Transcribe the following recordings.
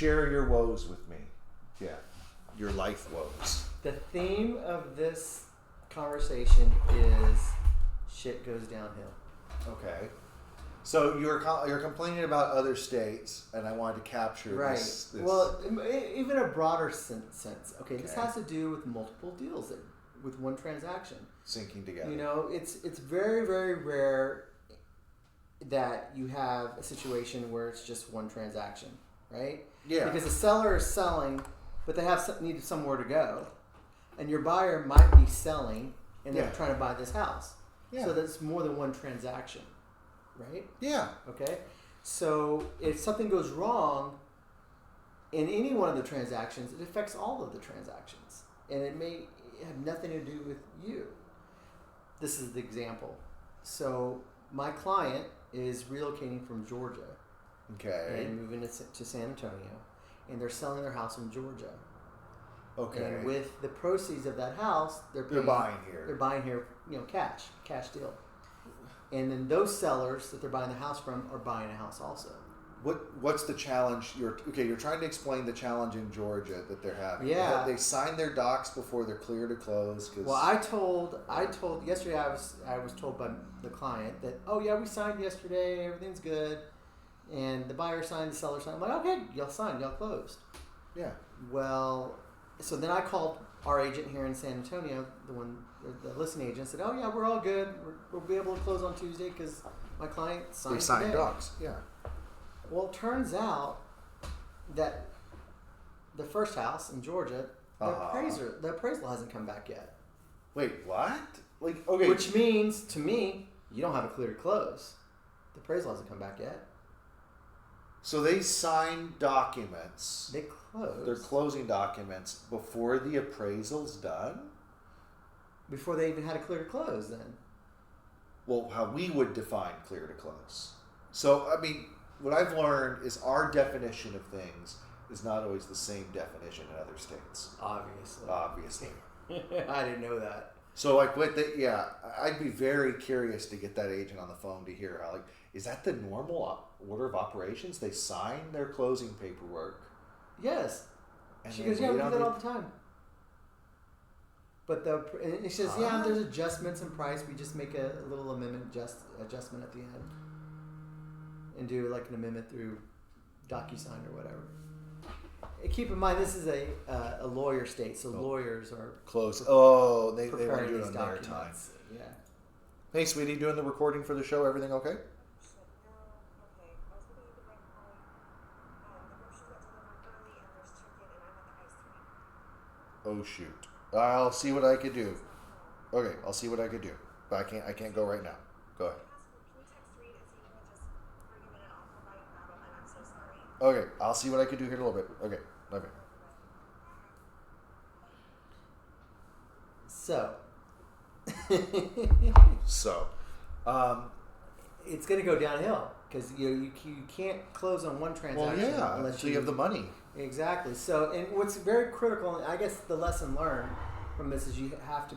share your woes with me. Yeah, your life woes. The theme of this conversation is shit goes downhill. Okay. So you're complaining about other states, and I wanted to capture this. Well, even a broader sense. Okay, this has to do with multiple deals with one transaction. Syncing together. You know, it's very, very rare that you have a situation where it's just one transaction, right? Yeah. Because the seller is selling, but they need somewhere to go, and your buyer might be selling, and they're trying to buy this house. Yeah. So that's more than one transaction. Right? Yeah. Okay. So if something goes wrong in any one of the transactions, it affects all of the transactions. And it may have nothing to do with you. This is the example. So my client is relocating from Georgia. Okay. And moving to San Antonio. And they're selling their house in Georgia. Okay. And with the proceeds of that house, they're buying here. They're buying here, cash deal. And then those sellers that they're buying the house from are buying a house also. What's the challenge? You're trying to explain the challenge in Georgia that they're having. Yeah. They sign their docs before they're clear to close. Well, I told yesterday. I was told by the client that we signed yesterday. Everything's good, and the buyer signed, the seller signed. I'm like, okay, y'all signed, y'all closed. Yeah. Well, so then I called our agent here in San Antonio, the listing agent, said, "Oh yeah, we're all good. We'll be able to close on Tuesday because my client signed." They signed today. docs. Yeah. Well, it turns out that the first house in Georgia, the appraisal hasn't come back yet. Wait, what? Like, okay. Which means to me, you don't have a clear to close. The appraisal hasn't come back yet. So they signed documents. They closed. They're closing documents before the appraisal's done? Before they even had a clear to close, then. Well, how we would define clear to close. So, I mean, what I've learned is our definition of things is not always the same definition in other states. Obviously. I didn't know that. So, like, I'd be very curious to get that agent on the phone to hear how, is that the normal order of operations? They sign their closing paperwork. Yes. And she goes, we do that all the time. But it says, there's adjustments in price. We just make a little amendment adjustment at the end. And do like an amendment through DocuSign or whatever. Keep in mind, this is a lawyer state, so lawyers are close. They want to do it on their documents. time. Yeah. Hey, sweetie, doing the recording for the show? Everything okay? Oh shoot! I'll see what I could do. Okay, I'll see what I could do, but I can't go right now. Go ahead. Okay, I'll see what I can do here in a little bit. Okay. So, it's going to go downhill because you can't close on one transaction unless you have the money. Exactly. So, and what's very critical, and I guess the lesson learned from this is you have to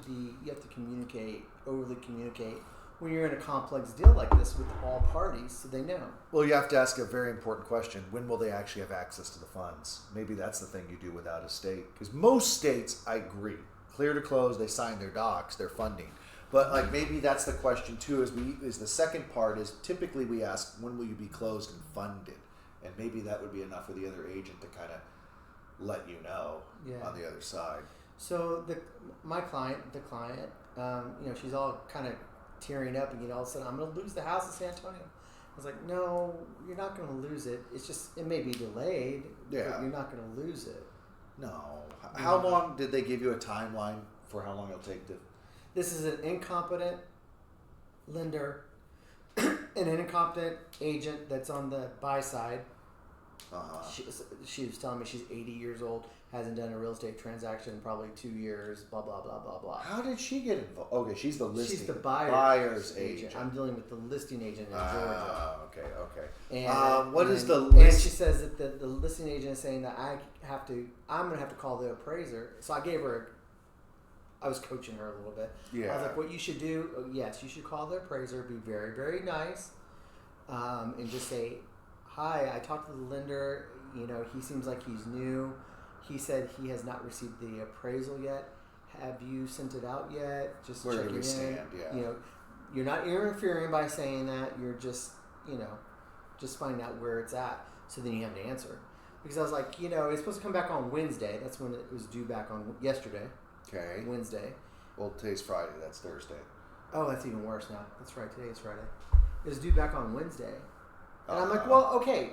overly communicate when you're in a complex deal like this with all parties, so they know. Well, you have to ask a very important question. When will they actually have access to the funds? Maybe that's the thing you do without a state. Because most states, I agree, clear to close, they sign their docs, their funding. But maybe that's the question too, is the second part is typically we ask, when will you be closed and funded? And maybe that would be enough for the other agent to kind of let you know on the other side. So my client, she's all kind of tearing up, and all of a sudden, I'm going to lose the house in San Antonio. I was like, no, you're not going to lose it. It's just, it may be delayed, but you're not going to lose it. No. How long did they give you a timeline for how long it'll take to? This is an incompetent lender, an incompetent agent that's on the buy side. She was telling me she's 80 years old, hasn't done a real estate transaction in probably 2 years, blah, blah, blah, blah, blah. How did she get involved? Okay, she's the listing. She's the buyer's agent. I'm dealing with the listing agent in Georgia. Okay. And, what is the list? And she says that the listing agent is saying that I'm going to have to call the appraiser. So I was coaching her a little bit. Yeah. I was like, what you should do, yes, you should call the appraiser, be very, very nice, and just say, hi, I talked to the lender, He seems like he's new. He said he has not received the appraisal yet. Have you sent it out yet? Just Where do checking we in. stand? Yeah. You're not interfering by saying that. You're just, just finding out where it's at. So then you have an answer. Because I was like, it's supposed to come back on Wednesday. That's when it was due back on yesterday. Okay. Wednesday. Well, today's Friday. That's Thursday. Oh, that's even worse now. That's right. Today is Friday. It was due back on Wednesday. And I'm like, well, okay.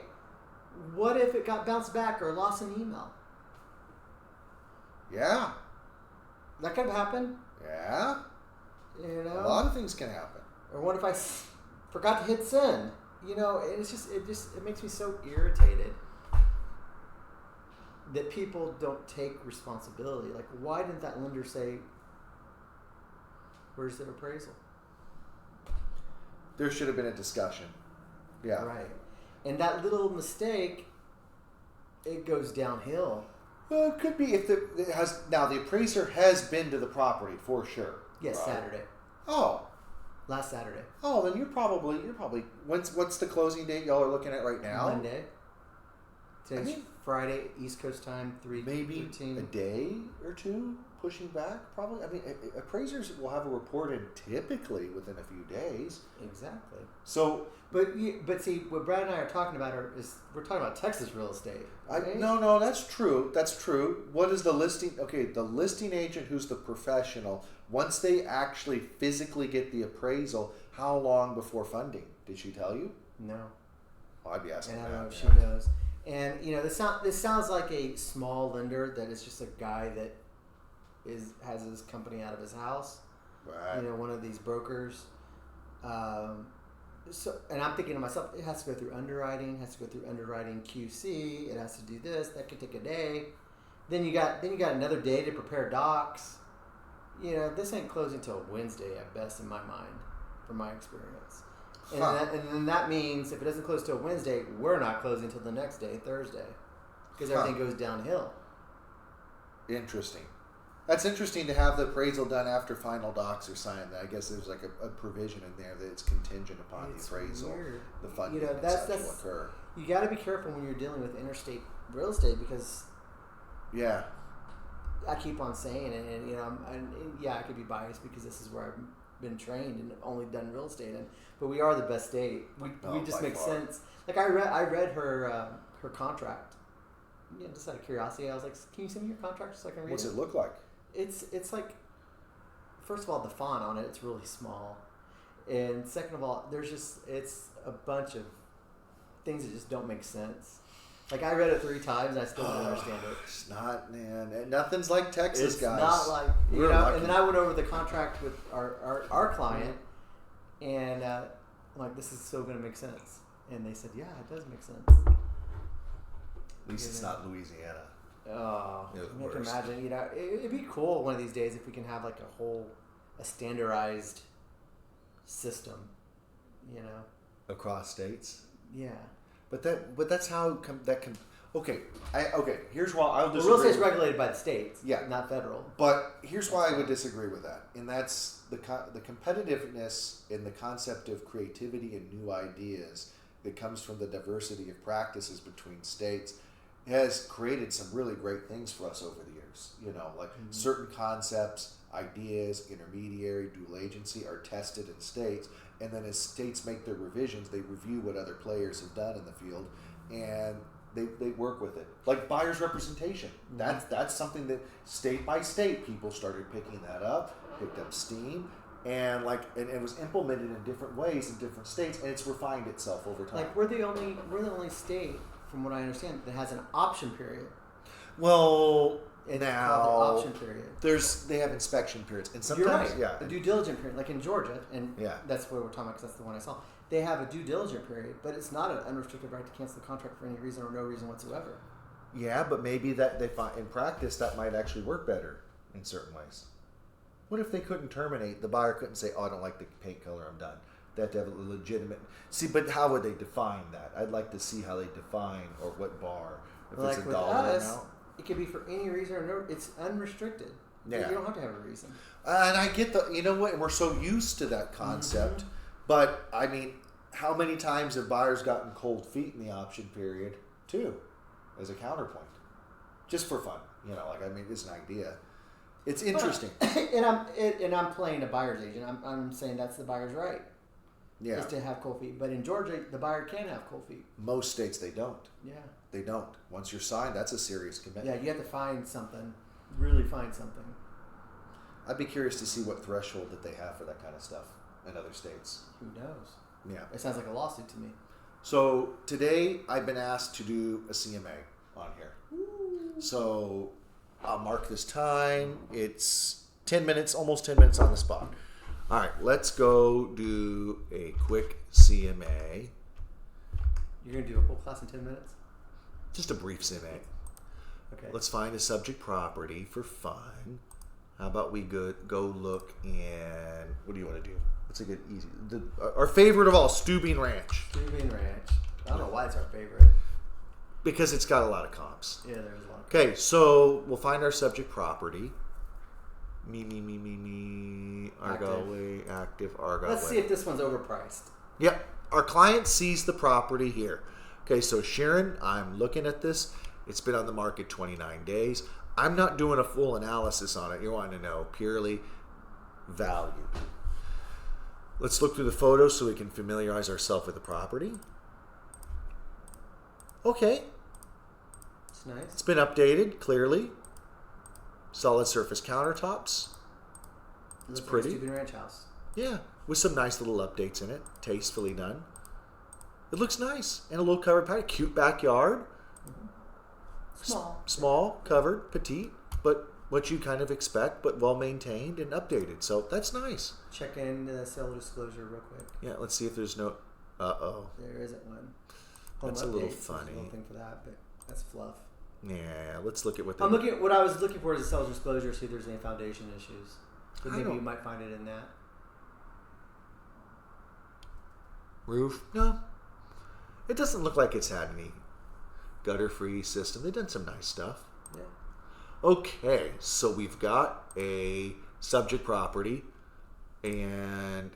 What if it got bounced back or lost an email? Yeah. That could happen. Yeah. A lot of things can happen. Or what if I forgot to hit send? It makes me so irritated that people don't take responsibility. Like, why didn't that lender say, where's their appraisal? There should have been a discussion. Yeah. Right. And that little mistake, it goes downhill. Well, it could be if the appraiser has been to the property for sure. Yes, right? Saturday. Oh. Last Saturday. Oh, then you're probably what's the closing date y'all are looking at right now? Monday. Today's Friday, East Coast time, 3:15. Maybe a day or two pushing back. Probably. I mean, appraisers will have a report in typically within a few days. Exactly. So, but see, what Brad and I are talking about is we're talking about Texas real estate. Right? No, that's true. That's true. What is the listing? Okay, the listing agent who's the professional. Once they actually physically get the appraisal, how long before funding? Did she tell you? No. Well, I'd be asking. And I don't know if she knows. And this sounds like a small lender that is just a guy that has his company out of his house. Right. One of these brokers. So, and I'm thinking to myself, it has to go through underwriting. Has to go through underwriting QC. It has to do this. That could take a day. Then you got another day to prepare docs. This ain't closing until Wednesday at best in my mind, from my experience. And, then that means if it doesn't close till Wednesday, we're not closing until the next day, Thursday, because everything goes downhill. Interesting. That's interesting to have the appraisal done after final docs are signed. I guess there's like a provision in there that it's contingent upon the appraisal, weird. The funding, that's will occur. You got to be careful when you're dealing with interstate real estate because. Yeah. I keep on saying it, and I could be biased because this is where I've been trained and only done real estate in. But we are the best state. We just make sense. Like I read her contract. Just out of curiosity, I was like, "Can you send me your contract so I can read it?" What's it look like? It's like, first of all, the font on it, it's really small, and second of all, it's a bunch of things that just don't make sense. Like, I read it 3 times and I still don't understand it. It's not, man. Nothing's like Texas, guys. It's not like, lucky. And then I went over the contract with our client, and I'm like, this is so going to make sense. And they said, yeah, it does make sense. At least it's not Louisiana. Oh, you can imagine, it'd be cool one of these days if we can have like a standardized system, Across states? Yeah. But that's how that can. Okay, here's why I'll disagree. Real estate's regulated by the states, not federal. But here's why I would disagree with that, and that's the competitiveness in the concept of creativity and new ideas that comes from the diversity of practices between states has created some really great things for us over the years. Certain concepts, ideas, intermediary, dual agency are tested in states. And then as states make their revisions, they review what other players have done in the field, and they work with it. Like buyer's representation. Mm-hmm. That's something that state by state people started picking that up, picked up steam, and it was implemented in different ways in different states, and it's refined itself over time. Like we're the only state, from what I understand, that has an option period. Well, it's now called the option period. They have inspection periods, and sometimes a due diligence period, like in Georgia, and that's what we're talking about because that's the one I saw. They have a due diligence period, but it's not an unrestricted right to cancel the contract for any reason or no reason whatsoever. Yeah, but maybe that they find in practice that might actually work better in certain ways. What if they couldn't terminate? The buyer couldn't say, "Oh, I don't like the paint color. I'm done." They have to have a legitimate. See, but how would they define that? I'd like to see how they define or what bar. If like it's a with dollar us, amount. It could be for any reason or no. It's unrestricted. Yeah. You don't have to have a reason. And I get you know what? We're so used to that concept. Mm-hmm. But, I mean, how many times have buyers gotten cold feet in the option period, too? as a counterpoint, just for fun. It's an idea. It's interesting. And I'm playing a buyer's agent. I'm saying that's the buyer's right. Yeah. Is to have cold feet. But in Georgia, the buyer can have cold feet. Most states, they don't. Yeah. They don't. Once you're signed, that's a serious commitment. Yeah, you have to find something. Really find something. I'd be curious to see what threshold that they have for that kind of stuff in other states. Who knows? Yeah. It sounds like a lawsuit to me. So today I've been asked to do a CMA on here. Ooh. So I'll mark this time. It's 10 minutes, almost 10 minutes on the spot. All right, let's go do a quick CMA. You're going to do a whole class in 10 minutes? Just a brief CMA. Okay. Let's find a subject property for fun. How about we go look in, what do you want to do? What's a good, easy, our favorite of all, Steuben Ranch. Steuben Ranch. I don't know why it's our favorite. Because it's got a lot of comps. Yeah, there's a lot of comps. Okay, so we'll find our subject property. Argyle active Argyle. Let's see if this one's overpriced. Yep. Our client sees the property here. Okay, so Sharon, I'm looking at this. It's been on the market 29 days. I'm not doing a full analysis on it. You want to know purely value. Let's look through the photos so we can familiarize ourselves with the property. Okay. It's nice. It's been updated, clearly. Solid surface countertops. It's pretty. Steuben Ranch house. Yeah, with some nice little updates in it. Tastefully done. It looks nice. And a little covered patio. Cute backyard. Small. Small, covered, petite, but what you kind of expect, but well maintained and updated. So that's nice. Check in the seller disclosure real quick. Yeah, let's see if there's no... Uh-oh. There isn't one. That's a little funny. There's a little thing for that, but that's fluff. Yeah, let's look at what they... What I was looking for is a seller's disclosure, see if there's any foundation issues. But maybe you might find it in that. Roof? No. It doesn't look like it's had any gutter-free system. They've done some nice stuff. Yeah. Okay, so we've got a subject property, and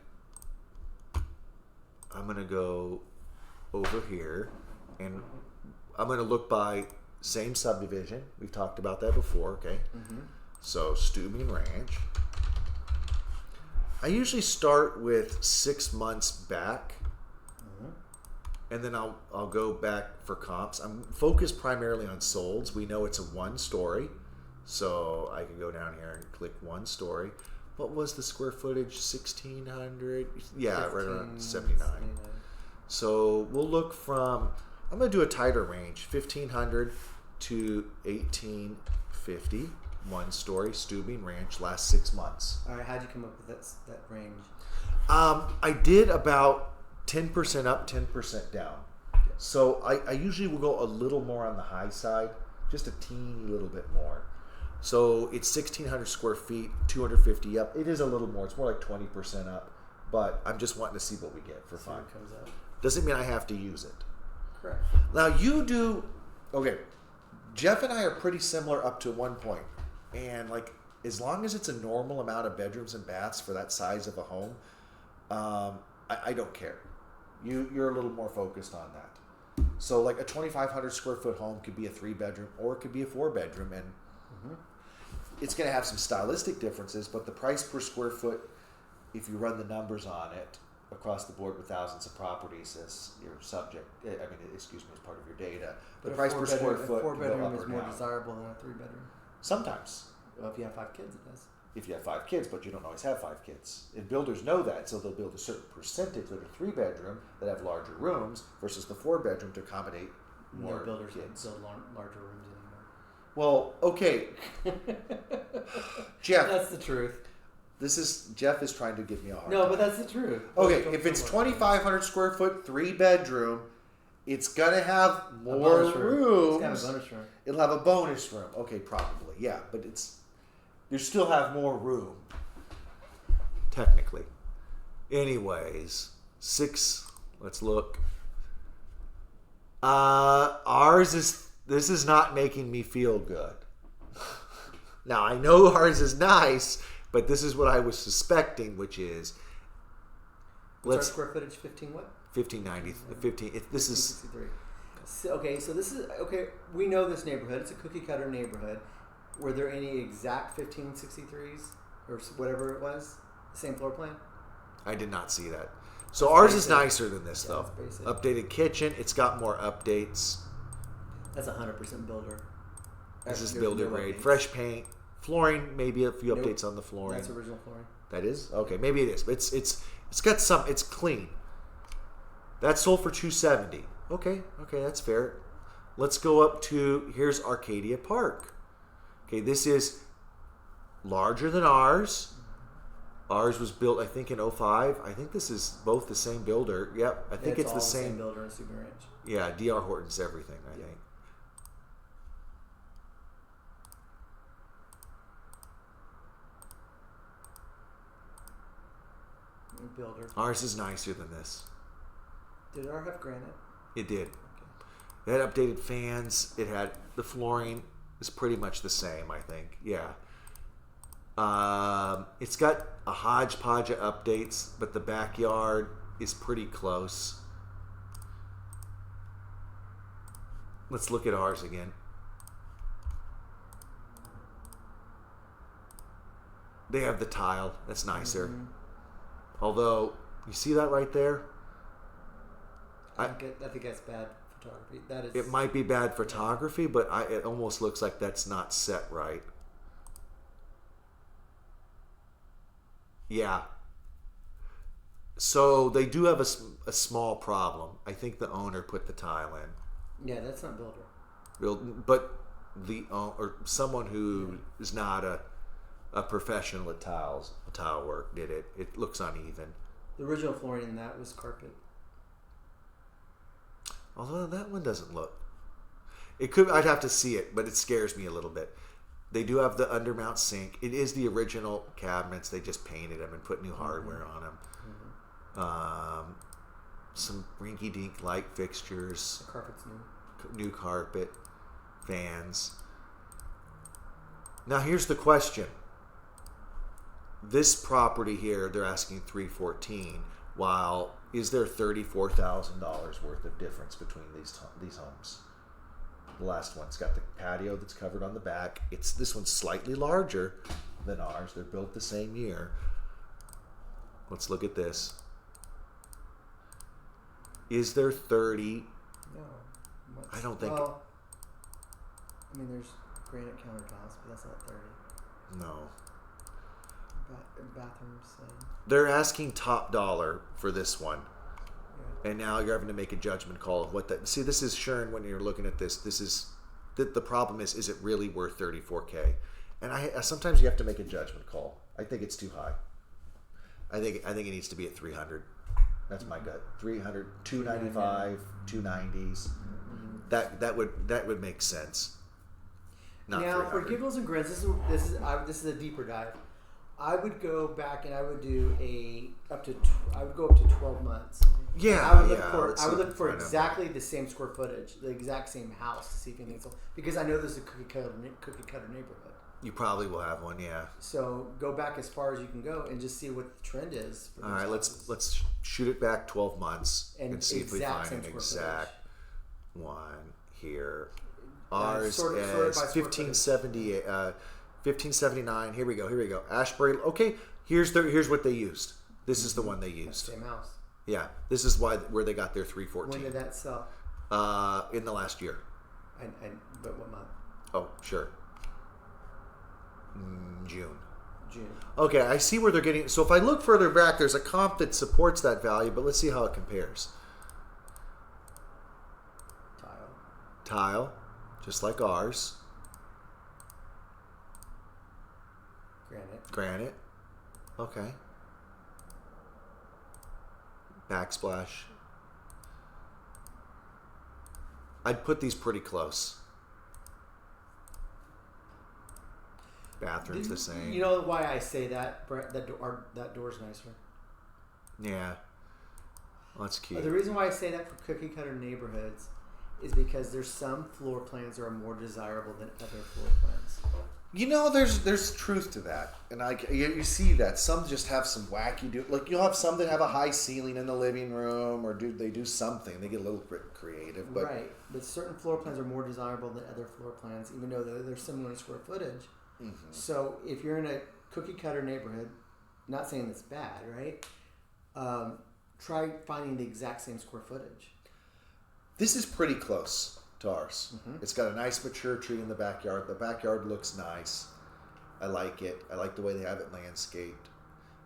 I'm going to go over here, and I'm going to look by same subdivision. We've talked about that before, okay? Mm-hmm. So, Steuben Ranch. I usually start with 6 months back, and then I'll go back for comps. I'm focused primarily on solds. We know it's a 1-story, so I can go down here and click 1-story. What was the square footage? 1,600? Yeah, right around 79. So we'll look from, I'm going to do a tighter range, 1,500 to 1,850. 1-story, Steuben Ranch, last 6 months. All right, how'd you come up with that range? I did about 10% up, 10% down. So I usually will go a little more on the high side, just a teeny little bit more. So it's 1,600 square feet, 250 up. It is a little more. It's more like 20% up. But I'm just wanting to see what we get for fun. It comes up. Doesn't mean I have to use it. Correct. Now you do, okay, Jeff and I are pretty similar up to one point. And like, as long as it's a normal amount of bedrooms and baths for that size of a home, I don't care. You're a little more focused on that. So like a 2,500 square foot home could be a 3-bedroom or it could be a 4-bedroom, and it's going to have some stylistic differences, but the price per square foot, if you run the numbers on it across the board with thousands of properties as your subject, as part of your data, the price per square foot can go up four-bedroom or is more down. desirable than a 3-bedroom. Sometimes. Well, if you have 5 kids, it does. If you have 5 kids, but you don't always have 5 kids. And builders know that, so they'll build a certain percentage of the 3-bedroom that have larger rooms versus the 4-bedroom to accommodate more builders kids. build larger rooms anymore. Well, okay. Jeff. That's the truth. Jeff is trying to give me a hard No, time. but that's the truth. Okay, if it's 2,500 square foot, 3-bedroom, it's gonna have more rooms. It's got a bonus room. It'll have a bonus room. Okay, probably, yeah, but you still have more room, technically. Anyways, 6. Let's look. This is not making me feel good. Now I know ours is nice, but this is what I was suspecting, which is What's our square footage? 15 what? 1590. 15. This is 63. So this is okay. We know this neighborhood. It's a cookie cutter neighborhood. Were there any exact 1563s or whatever it was? The same floor plan? I did not see that. So That's ours basic. is nicer than this, Yeah, though. that's basic. Updated kitchen. It's got more updates. That's 100% builder. This is There's builder no grade. updates. Fresh paint. Flooring, maybe a few Nope. updates on the flooring. That's original flooring. That is? Okay, maybe it is. But it's got some. It's clean. That sold for $270. Okay, that's fair. Let's go up to, here's Arcadia Park. Okay, this is larger than ours. Ours was built, I think, in 05. I think this is both the same builder. Yep, I think it's all the same. builder in Super Ranch. Yeah, DR Horton's everything, I think. Builder. Ours is nicer than this. Did ours have granite? It did. Okay. It had updated fans. It had the flooring is pretty much the same, I think. Yeah. It's got a hodgepodge of updates, but the backyard is pretty close. Let's look at ours again. They have the tile. That's nicer. Mm-hmm. Although, you see that right there? I think that's bad photography. That is. It might be bad photography, but it almost looks like that's not set right. Yeah. So they do have a small problem. I think the owner put the tile in. Yeah, that's not builder. But or someone who is not a professional at tile work did it. It looks uneven. The original flooring in that was carpet. Although that one doesn't look. It could. I'd have to see it, but it scares me a little bit. They do have the undermount sink. It is the original cabinets. They just painted them and put new hardware on them. Mm-hmm. Some rinky-dink light fixtures. The carpet's new. New carpet, fans. Now here's the question. This property here, they're asking $314. While is there $34,000 worth of difference between these homes? The last one's got the patio that's covered on the back. This one's slightly larger than ours. They're built the same year. Let's look at this. Is there 30? No. I don't think. Well, I mean, there's granite countertops, but that's not 30. No. Bathrooms. They're asking top dollar for this one. Yeah. And now you're having to make a judgment call of what that. See, this is Sharon. When you're looking at this, this is the problem is it really worth $34K? And I sometimes you have to make a judgment call. I think it's too high. I think it needs to be at 300. That's my gut. 300, 295, 290s. Mm-hmm. That would make sense. Not now 300. for giggles and grins, this is a deeper dive. I would go back and I would do I would go up to 12 months. Yeah, I would look for exactly the same square footage, the exact same house to see if anything's because I know there's a cookie cutter neighborhood. You probably will have one, yeah. So go back as far as you can go and just see what the trend is. For all right, let's shoot it back 12 months and see if we find an exact one here. Ours is 1570. 1579. Here we go. Ashbury. Okay, here's what they used. This is the one they used. Same house. Yeah, this is where they got their 314. When did that sell? In the last year. But what month? Oh, sure. June. June. Okay, I see where they're getting. So if I look further back, there's a comp that supports that value, but let's see how it compares. Tile, just like ours. Granite. Okay. Backsplash. I'd put these pretty close. Bathroom's the same. You know why I say that? That door's nicer. Yeah. Well, that's cute. The reason why I say that for cookie cutter neighborhoods is because there's some floor plans that are more desirable than other floor plans. There's truth to that, and you see that some just have some wacky like you'll have some that have a high ceiling in the living room, or they do something. They get a little bit creative, but right. But certain floor plans are more desirable than other floor plans, even though they're similar in square footage. Mm-hmm. So if you're in a cookie cutter neighborhood, not saying that's bad, right? Try finding the exact same square footage. This is pretty close to ours. Mm-hmm. It's got a nice mature tree in the backyard. The backyard looks nice. I like it. I like the way they have it landscaped.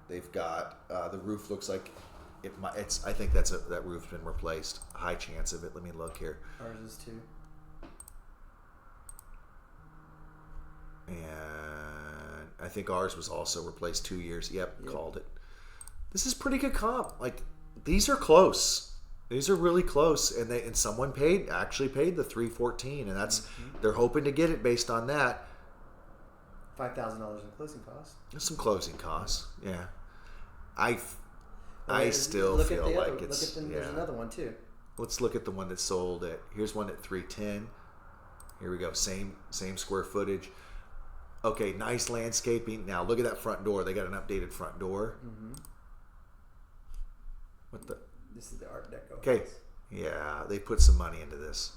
They've got the roof looks like it's. I think that roof's been replaced. High chance of it. Let me look here. Ours is too. And I think ours was also replaced 2 years. Yep, called it. This is pretty good comp. Like these are close. These are really close, and someone actually paid the $314, and that's they're hoping to get it based on that. $5,000 in closing costs. There's some closing costs, yeah. I still feel like it's There's another one too. Let's look at the one that sold at. Here's one at $310. Here we go. Same square footage. Okay, nice landscaping. Now look at that front door. They got an updated front door. Mm-hmm. What the? This is the Art Deco. Okay. House. Yeah, they put some money into this.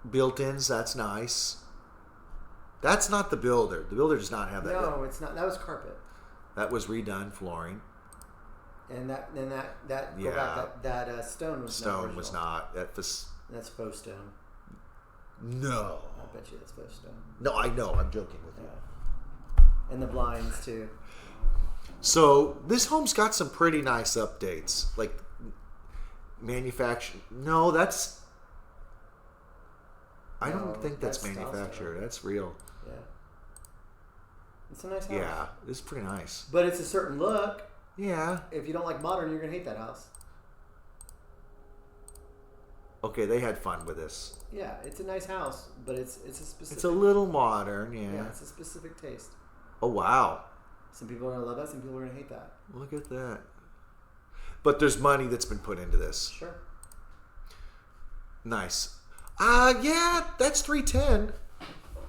Built-ins, that's nice. That's not the builder. The builder does not have that. No, it's not. That was carpet. That was redone flooring. And that stone was stone was not. That's faux stone. No. I bet you that's faux stone. No, I know. I'm joking with you. And the blinds too. So this home's got some pretty nice updates, like manufactured. No, that's. I don't think that's manufactured. That's real. Yeah. It's a nice house. Yeah, it's pretty nice. But it's a certain look. Yeah. If you don't like modern, you're gonna hate that house. Okay, they had fun with this. Yeah, it's a nice house, but it's a specific. It's a little modern, yeah. Yeah, it's a specific taste. Oh wow. Some people are going to love that. Some people are going to hate that. Look at that. But there's money that's been put into this. Sure. Nice. Yeah, that's $310.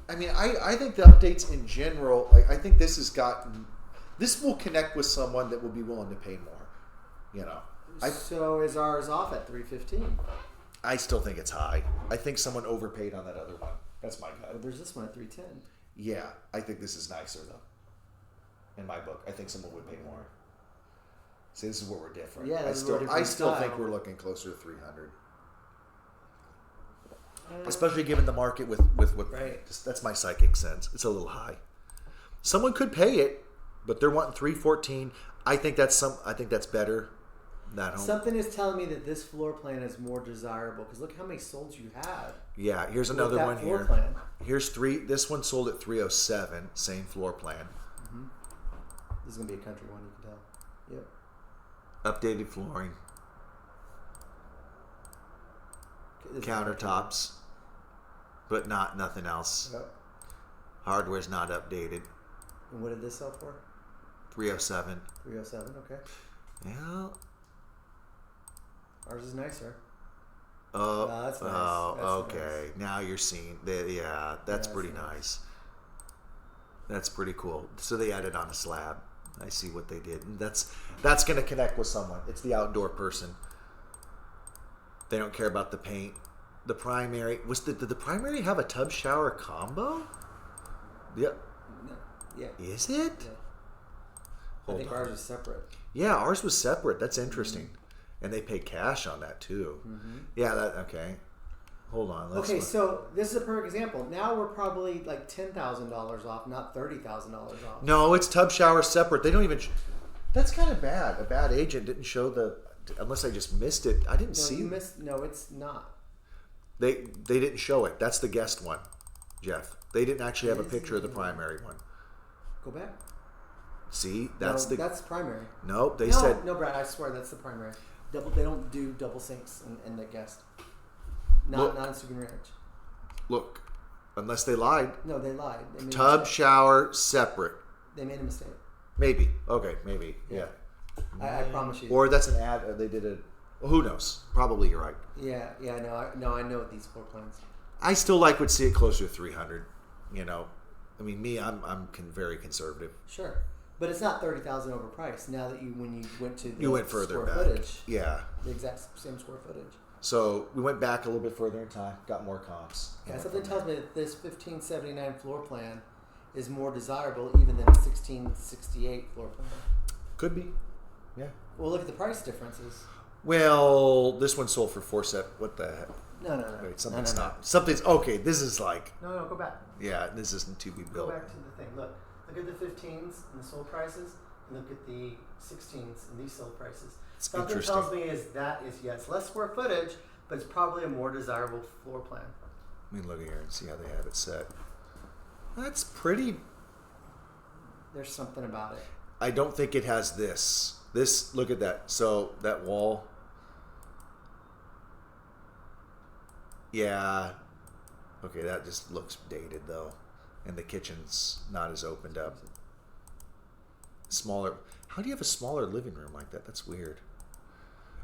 I mean, I think the updates in general, I think this will connect with someone that will be willing to pay more. So is ours off at $315? I still think it's high. I think someone overpaid on that other one. That's my gut. Well, there's this one at $310. Yeah, I think this is nicer though. In my book, I think someone would pay more. See, this is where we're different. Yeah, I still think we're looking closer to 300. Especially given the market with right. That's my psychic sense. It's a little high. Someone could pay it, but they're wanting 314. I think that's better. That home. Something is telling me that this floor plan is more desirable because look how many solds you have. Yeah, here's another one here. Plan. Here's three. This one sold at 307. Same floor plan. Mm-hmm. This is gonna be a country one. You can tell. Yep. Updated flooring. Countertops, but nothing else. Yep. Hardware's not updated. And what did this sell for? 307. 307. Okay. Yeah. Ours is nicer. Oh, that's nice. Okay. Nice. Now you're seeing. That's pretty nice. That's pretty cool. So they added on a slab. I see what they did. And that's going to connect with someone. It's the outdoor person. They don't care about the paint. The primary did the primary have a tub shower combo? Yep. No. Yeah. Is it? Yeah. I think ours is separate. Yeah, ours was separate. That's interesting. Mm-hmm. And they paid cash on that too. Mm-hmm. Yeah, okay. Hold on. Okay, so this is a perfect example. Now we're probably like $10,000 off, not $30,000 off. No, it's tub shower separate. They don't even. That's kind of bad. A bad agent didn't show unless I just missed it. I didn't see. No, it's not. They didn't show it. That's the guest one, Jeff. They didn't actually have a picture of the primary one. Go back. See, that's primary. Nope, they said no, Brad. I swear that's the primary. They don't do double sinks in the guest. Not in Sugan Ranch. Look, unless they lied. No, they lied. They made Tub shower separate. They made a mistake. Maybe. Okay, maybe. Yeah. I promise you. Or that's an ad. They did Well, who knows? Probably you're right. Yeah, no, I know these floor plans. I still would see it closer to 300. You know, I mean, I'm very conservative. Sure, but it's not 30,000 overpriced. Now that when you went to You went further square back. footage, Yeah. the exact same square footage. So we went back a little bit further in time, got more comps. Yeah, something tells me that this 1579 floor plan is more desirable even than a 1668 floor plan. Could be. Yeah. Well, look at the price differences. Well, this one sold for What the heck? No. Wait, something's no. not. Something's okay. This is like. No, go back. Yeah, this isn't to be built. Go back to the thing. Look at the 15s and the sold prices, and look at the 16s and these sold prices. It's Something interesting. tells me it's less square footage, but it's probably a more desirable floor plan. Let me look here and see how they have it set. That's pretty. There's something about it. I don't think it has this. Look at that. So that wall. Yeah. Okay, that just looks dated though. And the kitchen's not as opened up. Smaller. How do you have a smaller living room like that? That's weird.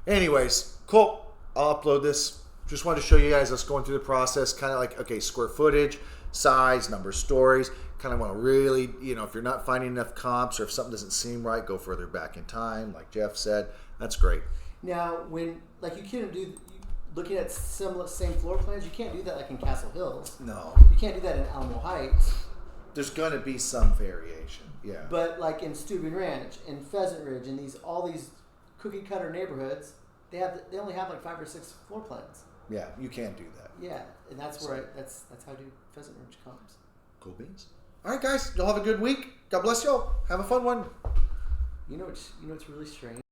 Anyways, cool. I'll upload this. Just wanted to show you guys us going through the process. Kind of like, okay, square footage, size, number of stories. Kind of want to really, if you're not finding enough comps or if something doesn't seem right, go further back in time, like Jeff said. That's great. Now, you can't do, looking at same floor plans, you can't do that like in Castle Hills. No. You can't do that in Alamo Heights. There's going to be some variation. Yeah. But like in Steuben Ranch, in Pheasant Ridge, in all these cookie cutter neighborhoods, they only have like 5 or 6 floor plans. Yeah, you can't do that. Yeah, and that's that's how I do Pheasant Ridge comps. Cool beans. All right, guys, y'all have a good week. God bless y'all. Have a fun one. You know what's really strange?